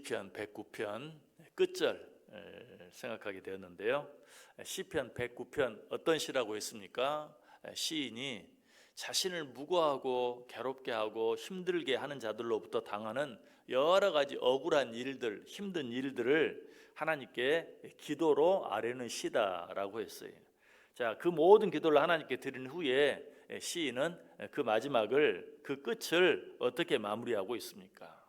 시편 109편 끝절 생각하게 되었는데요. 시편 109편 어떤 시라고 했습니까? 시인이 자신을 무고하고 괴롭게 하고 힘들게 하는 자들로부터 당하는 여러 가지 억울한 일들, 힘든 일들을 하나님께 기도로 아뢰는 시다라고 했어요. 자, 그 모든 기도를 하나님께 드린 후에 시인은 그 마지막을, 그 끝을 어떻게 마무리하고 있습니까?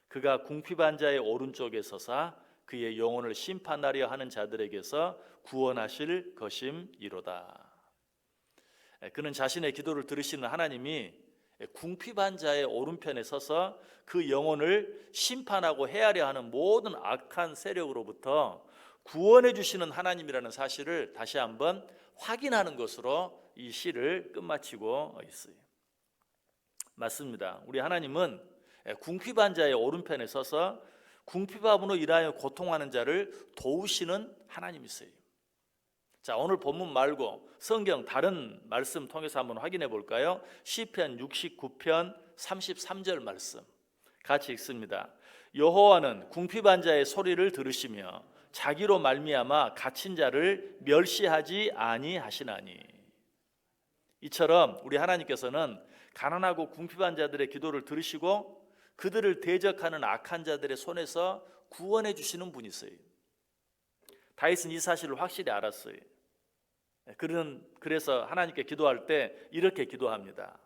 그가 궁핍한 자의 오른쪽에 서사 그의 영혼을 심판하려 하는 자들에게서 구원하실 것임이로다. 그는 자신의 기도를 들으시는 하나님이 궁핍한 자의 오른편에 서서 그 영혼을 심판하고 해하려 하는 모든 악한 세력으로부터 구원해 주시는 하나님이라는 사실을 다시 한번 확인하는 것으로 이 시를 끝마치고 있어요. 맞습니다. 우리 하나님은 궁핍한 자의 오른편에 서서 궁핍함으로 인하여 고통하는 자를 도우시는 하나님이세요. 자, 오늘 본문 말고 성경 다른 말씀 통해서 한번 확인해 볼까요? 시편 69편 33절 말씀 같이 읽습니다. 여호와는 궁핍한 자의 소리를 들으시며 자기로 말미암아 갇힌 자를 멸시하지 아니하시나니. 이처럼 우리 하나님께서는 가난하고 궁핍한 자들의 기도를 들으시고 그들을 대적하는 악한 자들의 손에서 구원해 주시는 분이세요. 다윗은 이 사실을 확실히 알았어요. 그래서 하나님께 기도할 때 이렇게 기도합니다.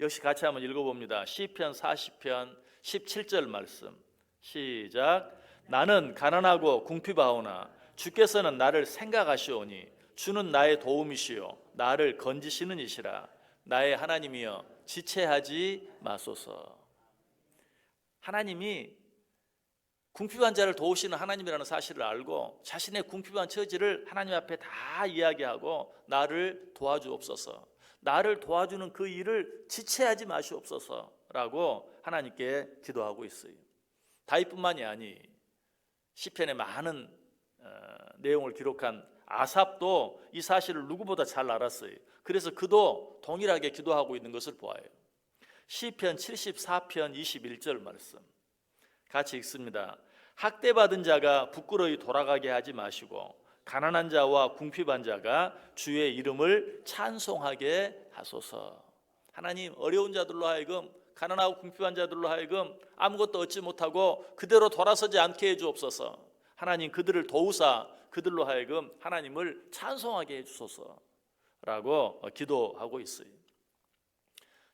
역시 같이 한번 읽어봅니다. 시편 40편 17절 말씀 시작. 나는 가난하고 궁핍하오나 주께서는 나를 생각하시오니 주는 나의 도움이시요 나를 건지시는 이시라. 나의 하나님이여 지체하지 마소서. 하나님이 궁핍한 자를 도우시는 하나님이라는 사실을 알고 자신의 궁핍한 처지를 하나님 앞에 다 이야기하고 나를 도와주옵소서, 나를 도와주는 그 일을 지체하지 마시옵소서라고 하나님께 기도하고 있어요. 다윗뿐만이 아니 시편의 많은 내용을 기록한 아삽도 이 사실을 누구보다 잘 알았어요. 그래서 그도 동일하게 기도하고 있는 것을 보아요. 시편 74편 21절 말씀 같이 읽습니다. 학대받은 자가 부끄러이 돌아가게 하지 마시고 가난한 자와 궁핍한 자가 주의 이름을 찬송하게 하소서. 하나님, 어려운 자들로 하여금, 가난하고 궁핍한 자들로 하여금 아무것도 얻지 못하고 그대로 돌아서지 않게 해주옵소서. 하나님, 그들을 도우사 그들로 하여금 하나님을 찬송하게 해주소서라고 기도하고 있어요.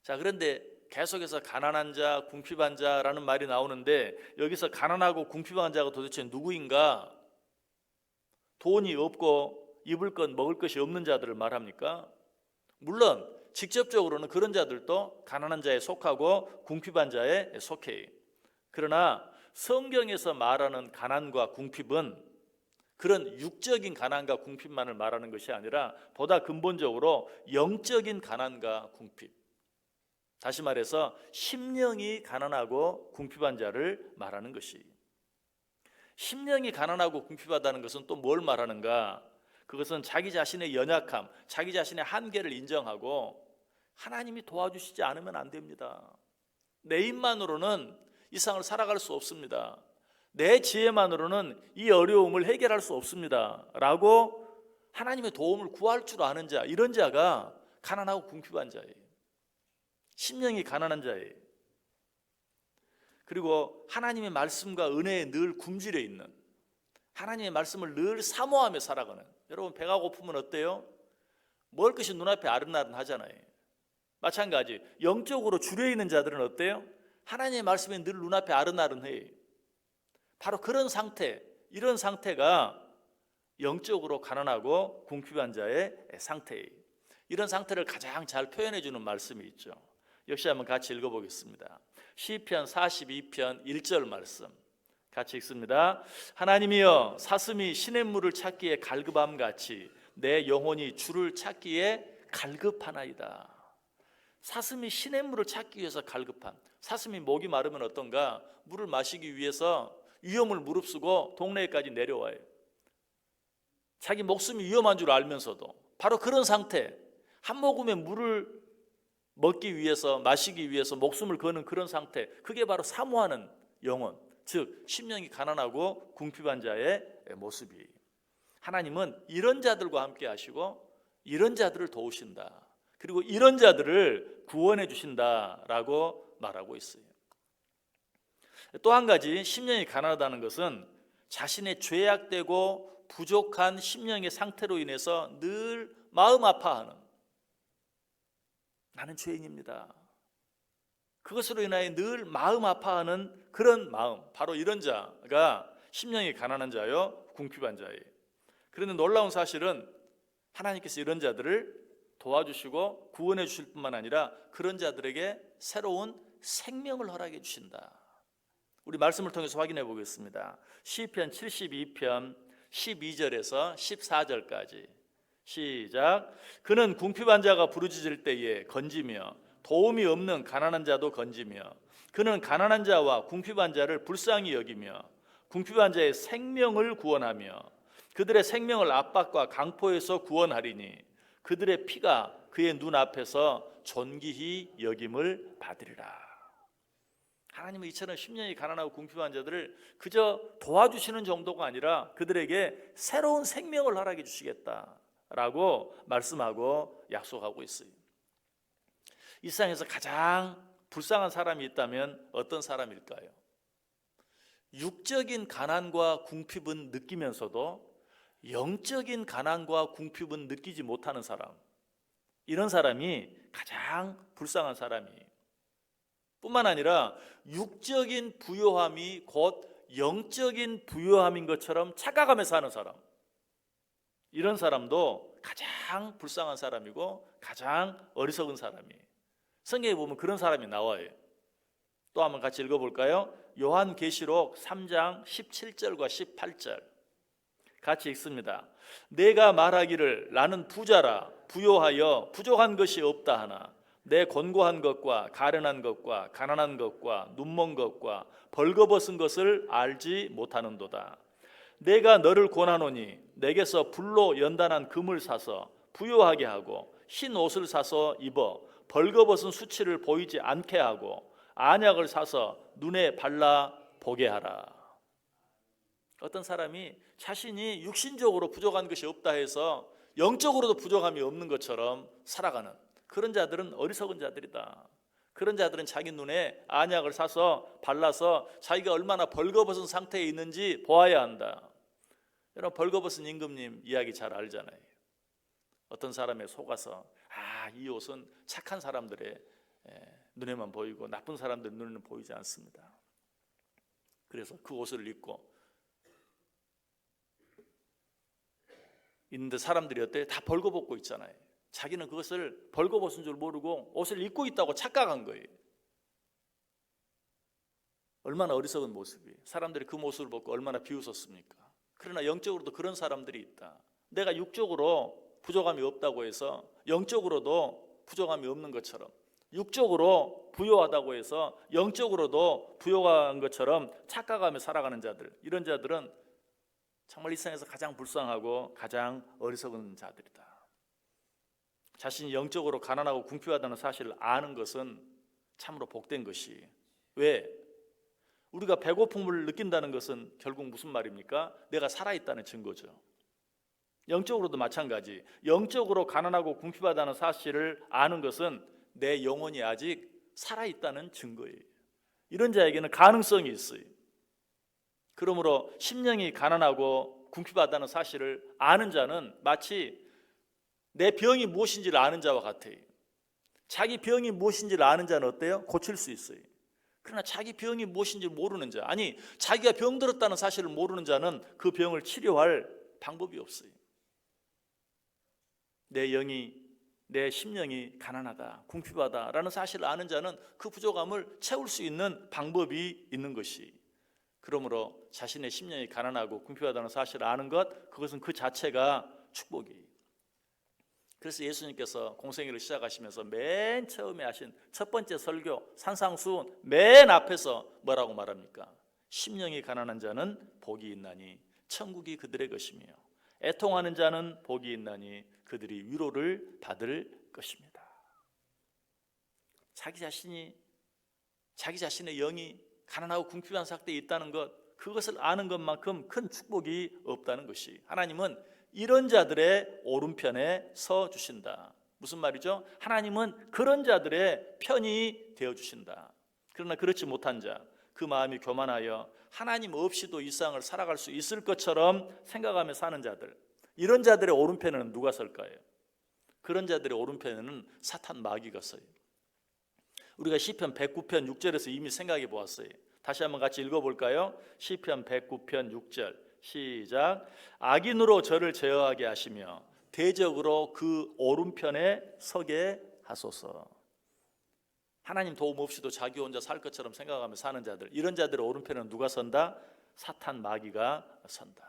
자, 그런데 계속해서 가난한 자, 궁핍한 자라는 말이 나오는데 여기서 가난하고 궁핍한 자가 도대체 누구인가? 돈이 없고 입을 것, 먹을 것이 없는 자들을 말합니까? 물론 직접적으로는 그런 자들도 가난한 자에 속하고 궁핍한 자에 속해요. 그러나 성경에서 말하는 가난과 궁핍은 그런 육적인 가난과 궁핍만을 말하는 것이 아니라 보다 근본적으로 영적인 가난과 궁핍, 다시 말해서 심령이 가난하고 궁핍한 자를 말하는 것이. 심령이 가난하고 궁핍하다는 것은 또 뭘 말하는가? 그것은 자기 자신의 연약함, 자기 자신의 한계를 인정하고 하나님이 도와주시지 않으면 안 됩니다. 내 힘만으로는 이 세상을 살아갈 수 없습니다. 내 지혜만으로는 이 어려움을 해결할 수 없습니다 라고 하나님의 도움을 구할 줄 아는 자, 이런 자가 가난하고 궁핍한 자예요. 심령이 가난한 자예요. 그리고 하나님의 말씀과 은혜에 늘 굶주려 있는, 하나님의 말씀을 늘 사모하며 살아가는. 여러분, 배가 고프면 어때요? 먹을 것이 눈앞에 아른아른하잖아요. 마찬가지 영적으로 주려 있는 자들은 어때요? 하나님의 말씀이 늘 눈앞에 아른아른해요. 바로 그런 상태, 이런 상태가 영적으로 가난하고 궁핍한 자의 상태예요. 이런 상태를 가장 잘 표현해 주는 말씀이 있죠. 역시 한번 같이 읽어보겠습니다. 시편 42편 1절 말씀 같이 읽습니다. 하나님이여, 사슴이 시냇물을 찾기에 갈급함같이 내 영혼이 주를 찾기에 갈급하나이다. 사슴이 시냇물을 찾기 위해서 갈급함. 사슴이 목이 마르면 어떤가? 물을 마시기 위해서 위험을 무릅쓰고 동네에까지 내려와요. 자기 목숨이 위험한 줄 알면서도 바로 그런 상태, 한 모금의 물을 먹기 위해서, 마시기 위해서 목숨을 거는 그런 상태, 그게 바로 사모하는 영혼, 즉 심령이 가난하고 궁핍한 자의 모습이. 하나님은 이런 자들과 함께 하시고 이런 자들을 도우신다. 그리고 이런 자들을 구원해 주신다라고 말하고 있어요. 또 한 가지 심령이 가난하다는 것은 자신의 죄악되고 부족한 심령의 상태로 인해서 늘 마음 아파하는, 나는 죄인입니다, 그것으로 인하여 늘 마음 아파하는 그런 마음, 바로 이런 자가 심령이 가난한 자요 궁핍한 자예요. 그런데 놀라운 사실은 하나님께서 이런 자들을 도와주시고 구원해 주실 뿐만 아니라 그런 자들에게 새로운 생명을 허락해 주신다. 우리 말씀을 통해서 확인해 보겠습니다. 시편 72편 12절에서 14절까지 시작. 그는 궁핍한 자가 부르짖을 때에 건지며 도움이 없는 가난한 자도 건지며 그는 가난한 자와 궁핍한 자를 불쌍히 여기며 궁핍한 자의 생명을 구원하며 그들의 생명을 압박과 강포에서 구원하리니 그들의 피가 그의 눈앞에서 존귀히 여김을 받으리라. 하나님은 이처럼 심령이 가난하고 궁핍한 자들을 그저 도와주시는 정도가 아니라 그들에게 새로운 생명을 허락해 주시겠다라고 말씀하고 약속하고 있어요. 이 세상에서 가장 불쌍한 사람이 있다면 어떤 사람일까요? 육적인 가난과 궁핍은 느끼면서도 영적인 가난과 궁핍은 느끼지 못하는 사람, 이런 사람이 가장 불쌍한 사람이에요. 뿐만 아니라 육적인 부요함이 곧 영적인 부요함인 것처럼 착각하며 사는 사람, 이런 사람도 가장 불쌍한 사람이고 가장 어리석은 사람이에요. 성경에 보면 그런 사람이 나와요. 또 한번 같이 읽어볼까요? 요한계시록 3장 17절과 18절 같이 읽습니다. 내가 말하기를 나는 부자라 부요하여 부족한 것이 없다 하나 내 곤고한 것과 가련한 것과 가난한 것과 눈먼 것과 벌거벗은 것을 알지 못하는도다. 내가 너를 권하노니 내게서 불로 연단한 금을 사서 부요하게 하고 흰 옷을 사서 입어 벌거벗은 수치를 보이지 않게 하고 안약을 사서 눈에 발라 보게 하라. 어떤 사람이 자신이 육신적으로 부족한 것이 없다 해서 영적으로도 부족함이 없는 것처럼 살아가는 그런 자들은 어리석은 자들이다. 그런 자들은 자기 눈에 안약을 사서 발라서 자기가 얼마나 벌거벗은 상태에 있는지 보아야 한다. 여러분, 벌거벗은 임금님 이야기 잘 알잖아요. 어떤 사람에 속아서 이 옷은 착한 사람들의 눈에만 보이고 나쁜 사람들 눈에는 보이지 않습니다. 그래서 그 옷을 입고 있는데 사람들이 어때요? 다 벌거벗고 있잖아요. 자기는 그것을 벌거벗은 줄 모르고 옷을 입고 있다고 착각한 거예요. 얼마나 어리석은 모습이에요. 사람들이 그 모습을 보고 얼마나 비웃었습니까? 그러나 영적으로도 그런 사람들이 있다. 내가 육적으로 부족함이 없다고 해서 영적으로도 부족함이 없는 것처럼, 육적으로 부요하다고 해서 영적으로도 부요한 것처럼 착각하며 살아가는 자들, 이런 자들은 정말 이 세상에서 가장 불쌍하고 가장 어리석은 자들이다. 자신이 영적으로 가난하고 궁핍하다는 사실을 아는 것은 참으로 복된 것이. 왜? 우리가 배고픔을 느낀다는 것은 결국 무슨 말입니까? 내가 살아있다는 증거죠. 영적으로도 마찬가지. 영적으로 가난하고 궁핍하다는 사실을 아는 것은 내 영혼이 아직 살아있다는 증거예요. 이런 자에게는 가능성이 있어요. 그러므로 심령이 가난하고 궁핍하다는 사실을 아는 자는 마치 내 병이 무엇인지를 아는 자와 같아요. 자기 병이 무엇인지를 아는 자는 어때요? 고칠 수 있어요. 그러나 자기 병이 무엇인지 모르는 자, 아니 자기가 병들었다는 사실을 모르는 자는 그 병을 치료할 방법이 없어요. 내 심령이 가난하다, 궁핍하다라는 사실을 아는 자는 그 부족함을 채울 수 있는 방법이 있는 것이. 그러므로 자신의 심령이 가난하고 궁핍하다는 사실을 아는 것, 그것은 그 자체가 축복이에요. 그래서 예수님께서 공생애를 시작하시면서 맨 처음에 하신 첫 번째 설교 산상수훈 맨 앞에서 뭐라고 말합니까? 심령이 가난한 자는 복이 있나니 천국이 그들의 것이며 애통하는 자는 복이 있나니 그들이 위로를 받을 것입니다. 자기 자신의 영이 가난하고 궁핍한 상태에 있다는 것, 그것을 아는 것만큼 큰 축복이 없다는 것이, 하나님은 이런 자들의 오른편에 서 주신다. 무슨 말이죠? 하나님은 그런 자들의 편이 되어 주신다. 그러나 그렇지 못한 자, 그 마음이 교만하여 하나님 없이도 이 세상을 살아갈 수 있을 것처럼 생각하며 사는 자들, 이런 자들의 오른편에는 누가 설까요? 그런 자들의 오른편에는 사탄 마귀가 서요. 우리가 시편 109편 6절에서 이미 생각해 보았어요. 다시 한번 같이 읽어볼까요? 시편 109편 6절 시작. 악인으로 저를 제어하게 하시며 대적으로 그 오른편에 서게 하소서. 하나님 도움 없이도 자기 혼자 살 것처럼 생각하며 사는 자들, 이런 자들의 오른편에는 누가 선다? 사탄 마귀가 선다.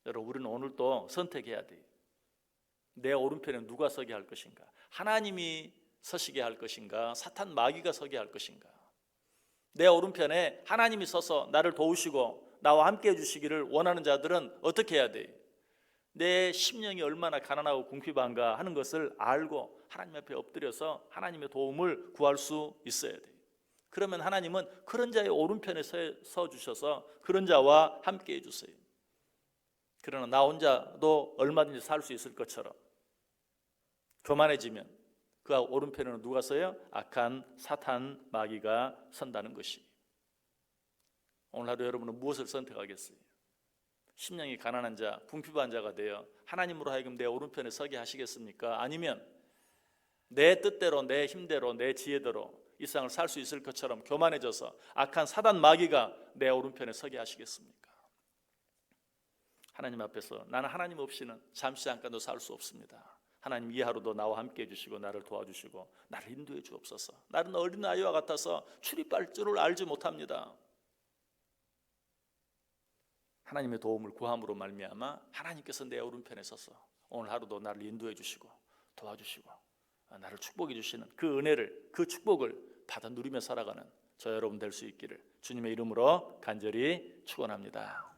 여러분, 우리는 오늘도 선택해야 돼요. 내 오른편에 누가 서게 할 것인가? 하나님이 서시게 할 것인가? 사탄 마귀가 서게 할 것인가? 내 오른편에 하나님이 서서 나를 도우시고 나와 함께 해주시기를 원하는 자들은 어떻게 해야 돼? 내 심령이 얼마나 가난하고 궁핍한가 하는 것을 알고 하나님 앞에 엎드려서 하나님의 도움을 구할 수 있어야 돼. 그러면 하나님은 그런 자의 오른편에 서 주셔서 그런 자와 함께 해주세요. 그러나 나 혼자도 얼마든지 살 수 있을 것처럼 교만해지면 그 오른편에는 누가 서요? 악한 사탄 마귀가 선다는 것이. 오늘 하루 여러분은 무엇을 선택하겠어요? 심령이 가난한 자, 궁핍한 자가 되어 하나님으로 하여금 내 오른편에 서게 하시겠습니까? 아니면 내 뜻대로, 내 힘대로, 내 지혜대로 이 세상을 살 수 있을 것처럼 교만해져서 악한 사단 마귀가 내 오른편에 서게 하시겠습니까? 하나님 앞에서 나는 하나님 없이는 잠시 잠깐도 살 수 없습니다. 하나님, 이 하루도 나와 함께 해주시고 나를 도와주시고 나를 인도해 주옵소서. 나는 어린아이와 같아서 출입할 줄을 알지 못합니다. 하나님의 도움을 구함으로 말미암아 하나님께서 내 오른편에 서서 오늘 하루도 나를 인도해 주시고 도와주시고 나를 축복해 주시는 그 은혜를, 그 축복을 받아 누리며 살아가는 저 여러분 될 수 있기를 주님의 이름으로 간절히 축원합니다.